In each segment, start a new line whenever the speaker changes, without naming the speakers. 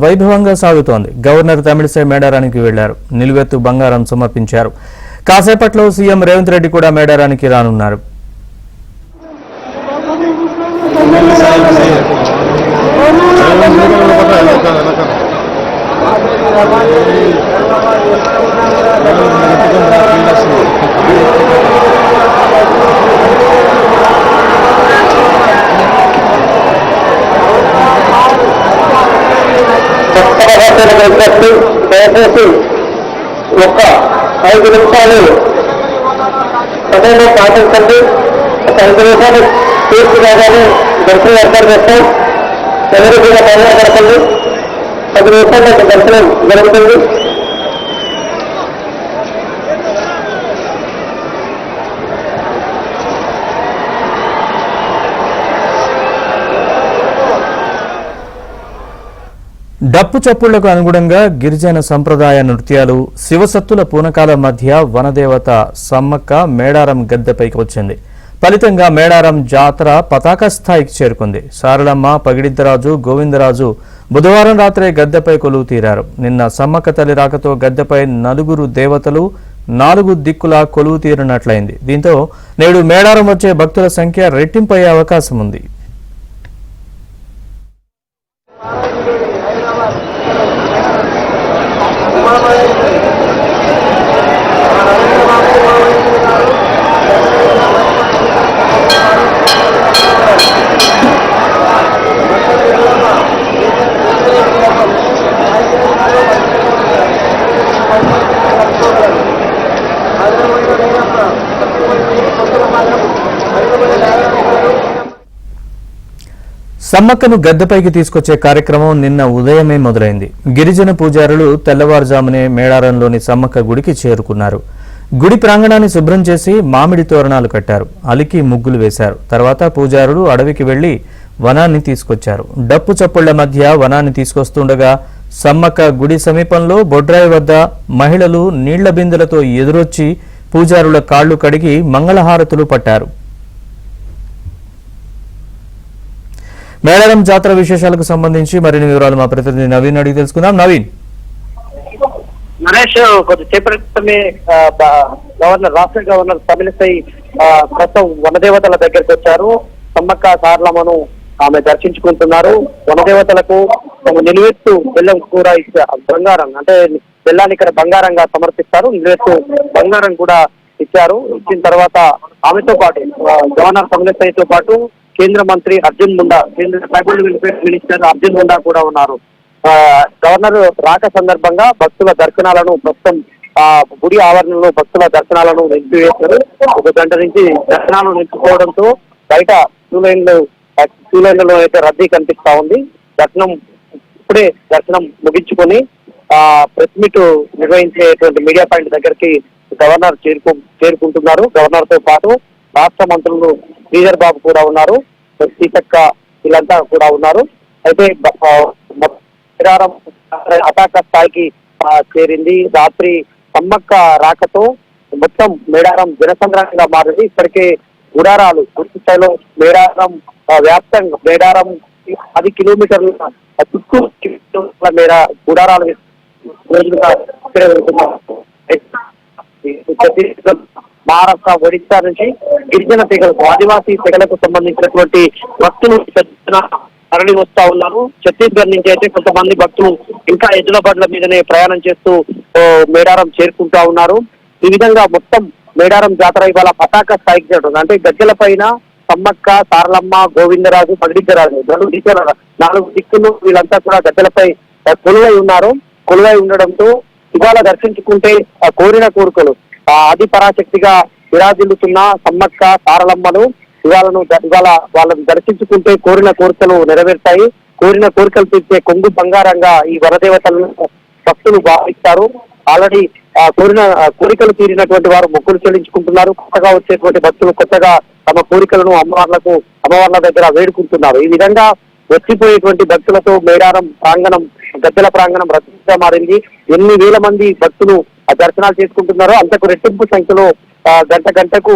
వైభవంగా సాగుతోంది. గవర్నర్ తమిళిసై మేడారానికి వెళ్లారు. నిలువెత్తు బంగారం సమర్పించారు. కాసేపట్లో సీఎం రేవంత్ రెడ్డి కూడా మేడారానికి రానున్నారు.
దయచేసి ఒక్క 5 నిమిషాలు సమయంలో పాటించండి. ఒక 5 నిమిషాలు పూర్తి కాగానే దర్శనం ఏర్పాటు చేస్తాం. ఎవరు కూడా పడకండి. 10 నిమిషాల్లో దర్శనం జరుగుతుంది.
డప్పు చప్పుళ్లకు అనుగుణంగా గిరిజన సంప్రదాయ నృత్యాలు, శివసత్తుల పూనకాల మధ్య వనదేవత సమ్మక్క మేడారం గద్దెపైకి వచ్చింది. ఫలితంగా మేడారం జాతర పతాక స్థాయికి చేరుకుంది. సారలమ్మ, పగిడిద్దరాజు, గోవిందరాజు బుధవారం రాత్రే గద్దెపై కొలువు తీరారు. నిన్న సమ్మక్క తల్లి రాకతో గద్దెపై 4 దేవతలు 4 దిక్కులా కొలువు తీరినట్లయింది. దీంతో నేడు మేడారం వచ్చే భక్తుల సంఖ్య రెట్టింపయ్యే అవకాశం ఉంది. సమ్మక్కను గద్దెపైకి తీసుకొచ్చే కార్యక్రమం నిన్న ఉదయమే మొదలైంది. గిరిజన పూజారులు తెల్లవారుజామునే మేడారంలోని సమ్మక్క గుడికి చేరుకున్నారు. గుడి ప్రాంగణాన్ని శుభ్రం చేసి మామిడి తోరణాలు కట్టారు. అలికి ముగ్గులు వేశారు. తర్వాత పూజారులు అడవికి వెళ్లి వనాన్ని తీసుకొచ్చారు. డప్పు చప్పుళ్ల మధ్య వనాన్ని తీసుకొస్తుండగా సమ్మక్క గుడి సమీపంలో బొడ్రాయి వద్ద మహిళలు నీళ్ల బిందెలతో ఎదురొచ్చి పూజారుల కాళ్లు కడిగి మంగళహారతులు పట్టారు. మేడారం జాతర విశేషాలకు సంబంధించి మరిన్ని వివరాలు మా ప్రతినిధి నవీన్ అడిగి తెలుసుకుందాం. నవీన్,
నరేష్, కొద్దిసేపటి క్రితమే రాష్ట్ర గవర్నర్ తమిళిసై ప్రస్తుతం వనదేవతల దగ్గరికి వచ్చారు. సమ్మక్క సారలమ్మను ఆమె దర్శించుకుంటున్నారు. వనదేవతలకు నిలువెత్తు బెల్లం కూర బంగారం, అంటే బెల్లాన్ని ఇక్కడ బంగారంగా సమర్పిస్తారు. నిలువెత్తు బంగారం కూడా ఇచ్చారు. ఇచ్చిన తర్వాత ఆమెతో పాటు గవర్నర్ తమిళిసైతో పాటు కేంద్ర మంత్రి అర్జున్ ముండా, కేంద్ర tribal welfare minister Arjun Munda కూడా ఉన్నారు. గవర్నర్ రాక సందర్భంగా భక్తుల దర్శనాలను ప్రస్తుతం గుడి ఆవరణలో భక్తుల దర్శనాలను నిలిపివేశారు. 1 గంట నుంచి దర్శనాలు నిలిచిపోవడంతో బయట క్యూ లైన్లలో అయితే రద్దీ కనిపిస్తా ఉంది. ఇప్పుడే దర్శనం ముగించుకొని ప్రెస్ మీట్ నిర్వహించేటువంటి మీడియా పాయింట్ దగ్గరికి గవర్నర్ చేరుకుంటున్నారు. గవర్నర్ తో పాటు రాష్ట్ర మంత్రులు శ్రీధర్ బాబు కూడా ఉన్నారు, సీతక్క, వీళ్ళంతా కూడా ఉన్నారు. అయితే మేడారం అటాక స్థాయికి చేరింది. రాత్రి సమ్మక్క రాకతో మొత్తం మేడారం జనసంద్రంగా మారింది. ఇప్పటికే గుడారాలు పూర్తి స్థాయిలో మేడారం వ్యాప్తంగా మేడారం 10 కిలోమీటర్ల చుట్టూ మేర గుడారాలు మహారాష్ట్ర, ఒడిశా నుంచి గిరిజన తెగలకు, ఆదివాసీ తెగలకు సంబంధించినటువంటి భక్తులు తరలి వస్తా ఉన్నారు. ఛత్తీస్గఢ్ నుంచి అయితే కొంతమంది భక్తులు ఇంకా ఎద్దుల బండ్ల మీదనే ప్రయాణం చేస్తూ మేడారం చేరుకుంటా ఉన్నారు. ఈ విధంగా మొత్తం మేడారం జాతర ఇవాళ పతాక స్థాయికి చేరుతుంది. అంటే గద్దెల పైన సమ్మక్క, సారలమ్మ, గోవిందరాజు, పగిడిద్దరాజు 4 దిక్కులు వీళ్ళంతా కూడా గద్దెలపై కొలువై ఉన్నారు. కొలువై ఉండడంతో ఇవాళ దర్శించుకుంటే కోరిన కోరికలు ఆది పరాశక్తిగా విరాజిల్లుతున్న సమ్మక్క సారలమ్మను ఇవాళ వాళ్ళని దర్శించుకుంటే కోరిన కోరికలు నెరవేరుతాయి. కోరిన కోరికలు తీర్చే కొంగు బంగారంగా ఈ వనదేవతలను భక్తులు భావిస్తారు. ఆల్రెడీ కోరికలు తీరినటువంటి వారు మొక్కులు చెల్లించుకుంటున్నారు. కొత్తగా వచ్చేటువంటి భక్తులు కొత్తగా తమ కోరికలను అమ్మవార్ల దగ్గర వేడుకుంటున్నారు. ఈ విధంగా వచ్చిపోయేటువంటి భక్తులతో మేడారం ప్రాంగణం, గద్దెల ప్రాంగణం రద్దీగా మారింది. ఎన్ని వేల మంది భక్తులు దర్శనాలు చేసుకుంటున్నారో అంతకు రెట్టింపు సంఖ్యలో గంటకు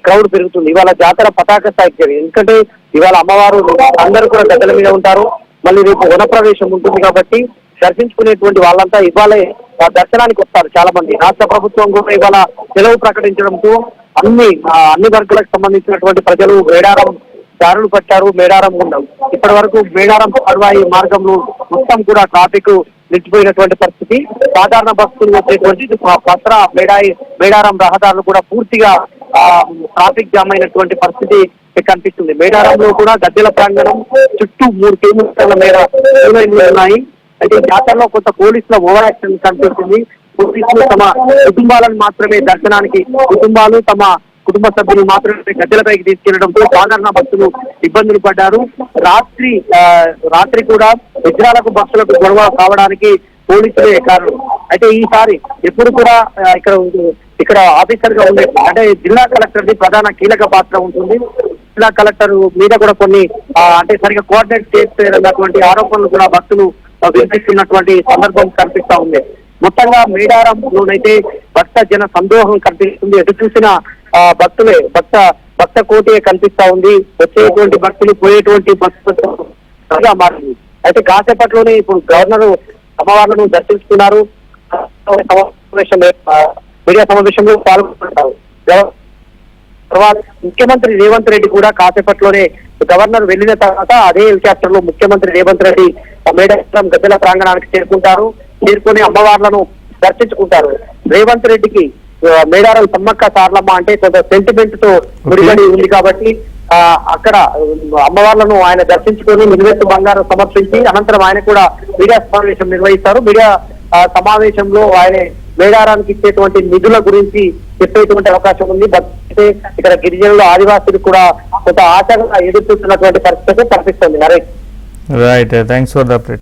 క్రౌడ్ పెరుగుతుంది. ఇవాళ జాతర పతాక స్థాయికి. ఎందుకంటే ఇవాళ అమ్మవారు అందరూ కూడా గద్దెల మీద ఉంటారు. మళ్ళీ రేపు వనప్రవేశం ఉంటుంది కాబట్టి దర్శించుకునేటువంటి వాళ్ళంతా ఇవాళే దర్శనానికి వస్తారు చాలా మంది. రాష్ట్ర ప్రభుత్వం కూడా ఇవాళ సెలవు ప్రకటించడంతో అన్ని వర్గాలకు సంబంధించినటువంటి ప్రజలు మేడారం దారులు పట్టారు. మేడారం ఉండవు ఇప్పటి వరకు మేడారం పర్వాయి మార్గంలో మొత్తం కూడా ట్రాఫిక్ నిలిచిపోయినటువంటి పరిస్థితి. సాధారణ బస్సులు వచ్చేటువంటి పత్ర మేడారం రహదారులు కూడా పూర్తిగా ట్రాఫిక్ జామ్ అయినటువంటి పరిస్థితి కనిపిస్తుంది. మేడారంలో కూడా గద్దెల ప్రాంగణం చుట్టూ 3 కిలోమీటర్ల మేర ఉన్నాయి. అయితే జాతరలో కొంత పోలీసుల ఓవర్ యాక్షన్ కనిపిస్తుంది. పోలీసులు తమ కుటుంబాలను మాత్రమే దర్శనానికి తమ కుటుంబ సభ్యులు మాత్రమే గద్దెలపైకి తీసుకెళ్లడంతో సాధారణ భక్తులు ఇబ్బందులు పడ్డారు. రాత్రి కూడా విగ్రహాలకు భక్తులకు గొడవ కావడానికి పోలీసులే కారణం. అయితే ఈసారి ఎప్పుడు కూడా ఇక్కడ ఆఫీసర్ గా ఉండే అంటే జిల్లా కలెక్టర్ ది ప్రధాన కీలక పాత్ర ఉంటుంది. జిల్లా కలెక్టర్ మీద కూడా కొన్ని అంటే సరిగా కోఆర్డినేట్ చేసేటటువంటి ఆరోపణలు కూడా భక్తులు వినిపిస్తున్నటువంటి సందర్భం కనిపిస్తా ఉంది. మొత్తంగా మేడారంలోనైతే భక్త జన సందోహం కనిపిస్తుంది. ఎటు చూసిన భక్త కోటి కనిపిస్తా ఉంది. వచ్చేటువంటి భక్తులు పోయేటువంటి భక్తులుగా మారింది. అయితే కాసేపట్లోనే ఇప్పుడు గవర్నర్ అమ్మవార్లను దర్శించుకున్నారు. మీడియా సమావేశంలో పాల్గొంటారు. తర్వాత ముఖ్యమంత్రి రేవంత్ రెడ్డి కూడా కాసేపట్లోనే గవర్నర్ వెళ్లిన తర్వాత అదే హెలికాప్టర్ లో ముఖ్యమంత్రి రేవంత్ రెడ్డి మేడారం గద్దెల ప్రాంగణానికి చేరుకుని అమ్మవార్లను దర్శించుకుంటారు. రేవంత్ రెడ్డికి మేడారం సమ్మక్క సారలమ్మ అంటే కొంత సెంటిమెంట్ తో ముడిపడి ఉంది కాబట్టి అక్కడ అమ్మవార్లను ఆయన దర్శించుకొని నిలువెత్తు బంగారం సమర్పించి అనంతరం ఆయన కూడా మీడియా సమావేశం నిర్వహిస్తారు. మీడియా సమావేశంలో ఆయన మేడారానికి ఇచ్చేటువంటి నిధుల గురించి చెప్పేటువంటి అవకాశం ఉంది. అయితే ఇక్కడ గిరిజనులు ఆదివాసులు కూడా కొంత ఆశగా ఎదుర్కొంటున్నటువంటి పరిస్థితి కనిపిస్తుంది. Naresh
right, thanks for the update.